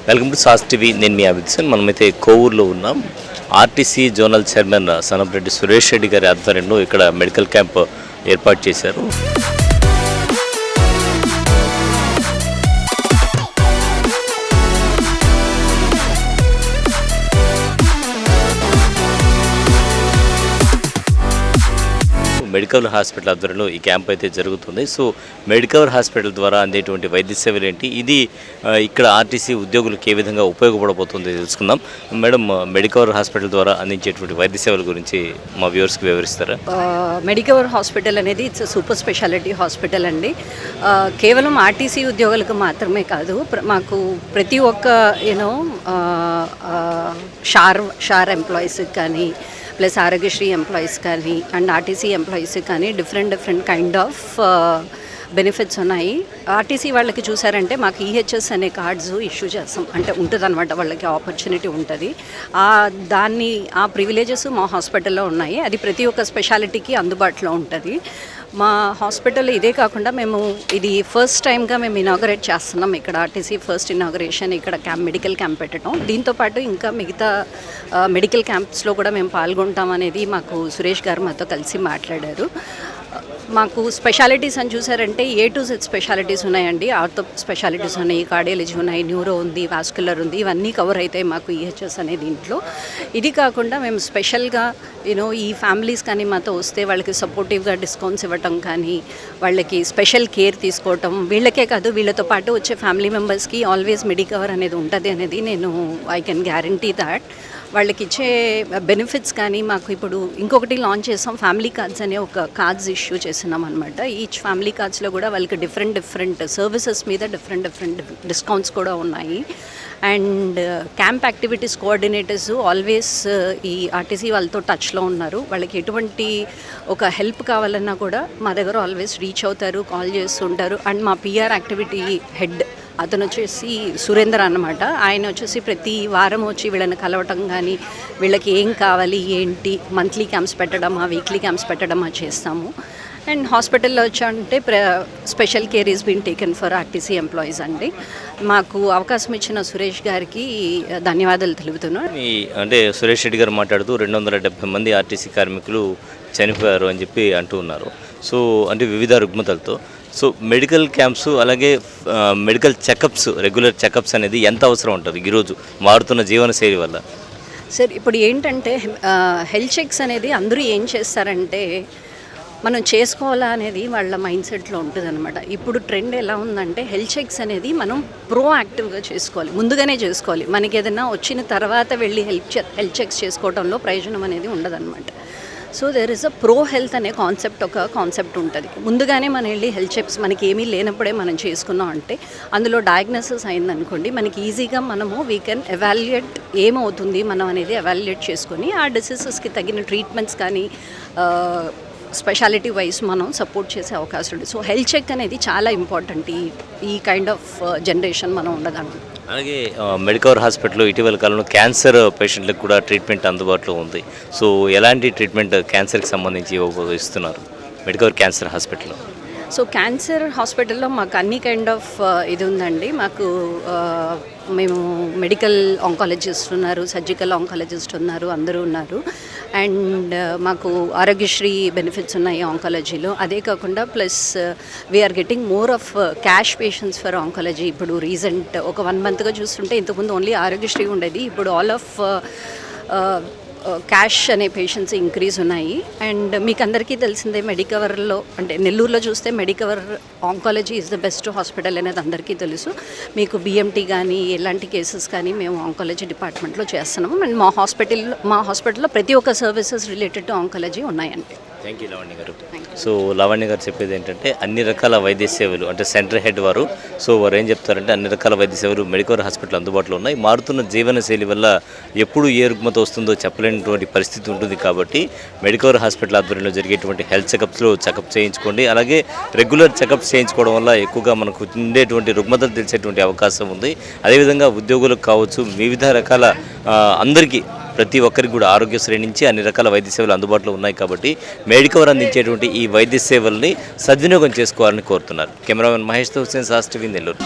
Welcome to sauce TV. నేను మీ అభిద్. మనమైతే కోవూరులో ఉన్నాం. RTC zonal chairman Sanapareddy Suresh Reddy గారి ఆధ్వర్యంలో ఇక్కడ మెడికల్ క్యాంప్ ఏర్పాటు చేశారు. మెడికల్ హాస్పిటల్ ఆధ్వర్యంలో ఈ క్యాంప్ అయితే జరుగుతుంది. సో మెడికల్ హాస్పిటల్ ద్వారా అందేటువంటి వైద్య సేవలు ఏంటి, ఇది ఇక్కడ ఆర్టీసీ ఉద్యోగులకు ఏ విధంగా ఉపయోగపడబోతుంది తెలుసుకుందాం. మేడం, మెడికల్ హాస్పిటల్ ద్వారా అందించేటువంటి వైద్య సేవల గురించి మా వ్యూవర్స్కి వివరిస్తారా? మెడికల్ హాస్పిటల్ అనేది ఇట్స్ సూపర్ స్పెషాలిటీ హాస్పిటల్ అండి. కేవలం ఆర్టీసీ ఉద్యోగులకు మాత్రమే కాదు, మాకు ప్రతి ఒక్క షార్ ఎంప్లాయీస్కి కానీ, ప్లస్ ఆరోగ్యశ్రీ ఎంప్లాయీస్ కానీ అండ్ ఆర్టీసీ ఎంప్లాయీస్ కానీ డిఫరెంట్ కైండ్ ఆఫ్ బెనిఫిట్స్ ఉన్నాయి. ఆర్టీసీ వాళ్ళకి చూసారంటే మాకు ఈహెచ్ఎస్ అనే కార్డ్స్ ఇష్యూ చేస్తాం, అంటే ఉంటుంది అనమాట, వాళ్ళకి ఆపర్చునిటీ ఉంటుంది. ఆ ప్రివిలేజెస్ మా హాస్పిటల్లో ఉన్నాయి. అది ప్రతి ఒక్క స్పెషాలిటీకి అందుబాటులో ఉంటుంది. మా హాస్పిటల్ ఇదే కాకుండా ఇది ఫస్ట్ టైంగా మేము ఇనాగరేట్ చేస్తున్నాం. ఇక్కడ ఆర్టీసీ ఫస్ట్ ఇనాగరేషన్ ఇక్కడ మెడికల్ క్యాంప్ పెట్టడం. దీంతోపాటు ఇంకా మిగతా మెడికల్ క్యాంప్స్లో కూడా మేము పాల్గొంటాం అనేది మాకు సురేష్ గారు మాతో కలిసి మాట్లాడారు. మాకు స్పెషాలిటీస్ అని చూసారంటే A to Z స్పెషాలిటీస్ ఉన్నాయండి. ఆర్థో స్పెషాలిటీస్ ఉన్నాయి, కార్డియాలజీ ఉన్నాయి, న్యూరో ఉంది, వాస్కులర్ ఉంది. ఇవన్నీ కవర్ అవుతాయి మాకు ఈహెచ్ఎస్ అనే దీంట్లో. ఇది కాకుండా మేము స్పెషల్గా ఈ ఫ్యామిలీస్ కానీ మాతో వస్తే వాళ్ళకి సపోర్టివ్గా డిస్కౌంట్స్ ఇవ్వటం కానీ, వాళ్ళకి స్పెషల్ కేర్ తీసుకోవటం, వీళ్ళకే కాదు వీళ్ళతో పాటు వచ్చే ఫ్యామిలీ మెంబర్స్కి ఆల్వేస్ మెడికవర్ అనేది ఉంటుంది అనేది ఐ కెన్ గ్యారంటీ దాట్. వాళ్ళకి ఇచ్చే బెనిఫిట్స్ కానీ మాకు ఇప్పుడు ఇంకొకటి లాంచ్ చేసాం, ఫ్యామిలీ కార్డ్స్ అనే ఒక కార్డ్స్ ఇష్యూ చేస్తున్నాం అనమాట. ఈచ్ ఫ్యామిలీ కార్డ్స్లో కూడా వాళ్ళకి డిఫరెంట్ సర్వీసెస్ మీద డిఫరెంట్ డిస్కౌంట్స్ కూడా ఉన్నాయి. And camp activities coordinators always ఈ ఆర్టీసీ వాళ్ళతో టచ్లో ఉన్నారు. వాళ్ళకి ఎటువంటి ఒక హెల్ప్ కావాలన్నా కూడా మా దగ్గర ఆల్వేస్ రీచ్ అవుతారు, కాల్ చేస్తుంటారు. అండ్ మా PR యాక్టివిటీ హెడ్ అతను వచ్చేసి సురేందర్ అన్నమాట. ఆయన వచ్చేసి ప్రతి వారం వచ్చి వీళ్ళని కలవటం కానీ, వీళ్ళకి ఏం కావాలి ఏంటి, మంత్లీ క్యాంప్స్ పెట్టడమా, వీక్లీ క్యాంప్స్ పెట్టడమా చేస్తాము. అండ్ హాస్పిటల్లో వచ్చామంటే special care is been taken for RTC employees అండి. మాకు అవకాశం ఇచ్చిన సురేష్ గారికి ధన్యవాదాలు తెలుపుతున్నాను. అంటే సురేష్ రెడ్డి గారు మాట్లాడుతూ 270 మంది ఆర్టీసీ కార్మికులు చనిపోయారు అని చెప్పి అంటూ ఉన్నారు. సో అంటే వివిధ రుగ్మతలతో. సో మెడికల్ క్యాంప్స్ అలాగే మెడికల్ చెకప్స్, రెగ్యులర్ చెకప్స్ అనేది ఎంత అవసరం ఉంటుంది ఈరోజు మారుతున్న జీవనశైలి వల్ల? సార్ ఇప్పుడు ఏంటంటే హెల్త్ చెక్స్ అనేది అందరూ ఏం చేస్తారంటే మనం చేసుకోవాలా అనేది వాళ్ళ మైండ్ సెట్లో ఉంటుంది అనమాట. ఇప్పుడు ట్రెండ్ ఎలా ఉందంటే హెల్త్ చెక్స్ అనేది మనం ప్రోయాక్టివ్గా చేసుకోవాలి, ముందుగానే చేసుకోవాలి. మనకి ఏదైనా వచ్చిన తర్వాత వెళ్ళి హెల్త్ చెక్స్ చేసుకోవడంలో ప్రయోజనం అనేది ఉండదన్నమాట. So there is a pro health అనే కాన్సెప్ట్ ఉంటుంది. ముందుగానే మనం వెళ్ళి హెల్త్ చెక్స్ మనకి ఏమీ లేనప్పుడే మనం చేసుకున్నాం అంటే అందులో డయాగ్నోసిస్ అయిందనుకోండి, మనకి ఈజీగా వీ కెన్ ఎవాల్యుయేట్ ఏమవుతుంది మనం అనేది ఎవాల్యుయేట్ చేసుకొని ఆ డిసీజెస్కి తగిన ట్రీట్మెంట్స్ కానీ స్పెషాలిటీ వైజ్ మనం సపోర్ట్ చేసే అవకాశం ఉంది. సో హెల్త్ చెక్ అనేది చాలా ఇంపార్టెంట్ ఈ కైండ్ ఆఫ్ జనరేషన్ మనం ఉండదండి. అలాగే మెడికవర్ హాస్పిటల్లో ఇటీవల కాలంలో క్యాన్సర్ పేషెంట్లకు కూడా ట్రీట్మెంట్ అందుబాటులో ఉంది. సో ఎలాంటి ట్రీట్మెంట్ క్యాన్సర్కి సంబంధించి ఇస్తున్నారు మెడికవర్ క్యాన్సర్ హాస్పిటల్లో? సో క్యాన్సర్ హాస్పిటల్లో మాకు అన్ని కైండ్ ఆఫ్ ఇది ఉందండి. మేము మెడికల్ ఆంకాలజిస్ట్ ఉన్నారు, సర్జికల్ ఆంకాలజిస్ట్ ఉన్నారు, అందరూ ఉన్నారు. అండ్ మాకు ఆరోగ్యశ్రీ బెనిఫిట్స్ ఉన్నాయి ఆంకాలజీలో. అదే కాకుండా plus we're getting more of cash patients for oncology. ఇప్పుడు రీసెంట్ ఒక 1 monthగా చూస్తుంటే ఇంతకుముందు ఓన్లీ ఆరోగ్యశ్రీ ఉండేది, ఇప్పుడు ఆల్ ఆఫ్ క్యాష్ అనే పేషెంట్స్ ఇంక్రీజ్ ఉన్నాయి. అండ్ మీకు అందరికీ తెలిసిందే మెడికవర్లో, అంటే నెల్లూరులో చూస్తే Medicover oncology is the best hospital అనేది అందరికీ తెలుసు. మీకు BMT కానీ ఎలాంటి కేసెస్ కానీ మేము ఆంకాలజీ డిపార్ట్మెంట్లో చేస్తున్నాము. అండ్ మా హాస్పిటల్లో ప్రతి ఒక్క సర్వీసెస్ రిలేటెడ్ టు ఆంకాలజీ ఉన్నాయండి. థ్యాంక్ యూ లావణ్య గారు. సో లావణ్య గారు చెప్పేది ఏంటంటే అన్ని రకాల వైద్య సేవలు, అంటే సెంటర్ హెడ్ వారు ఏం చెప్తారంటే అన్ని రకాల వైద్య సేవలు మెడికవర్ హాస్పిటల్ అందుబాటులో ఉన్నాయి. మారుతున్న జీవనశైలి వల్ల ఎప్పుడు ఏ రుగ్మత వస్తుందో చెప్పలేనటువంటి పరిస్థితి ఉంటుంది. కాబట్టి మెడికవర్ హాస్పిటల్ ఆధ్వర్యంలో జరిగేటువంటి హెల్త్ చెకప్స్లో చెకప్ చేయించుకోండి. అలాగే రెగ్యులర్ చెకప్స్ చేయించుకోవడం వల్ల ఎక్కువగా మనకు ఉండేటువంటి రుగ్మతలు తెలిసేటువంటి అవకాశం ఉంది. అదేవిధంగా ఉద్యోగులకు కావచ్చు, వివిధ రకాల అందరికీ ప్రతి ఒక్కరికి కూడా ఆరోగ్యశ్రీ నుంచి అన్ని రకాల వైద్య సేవలు అందుబాటులో ఉన్నాయి. కాబట్టి మెడికవర్ అందించేటువంటి ఈ వైద్య సేవల్ని సద్వినియోగం చేసుకోవాలని కోరుతున్నారు. కెమెరామెన్ మహేష్తో హుస్సేన్, సాస్ టీవీ, నెల్లూరు.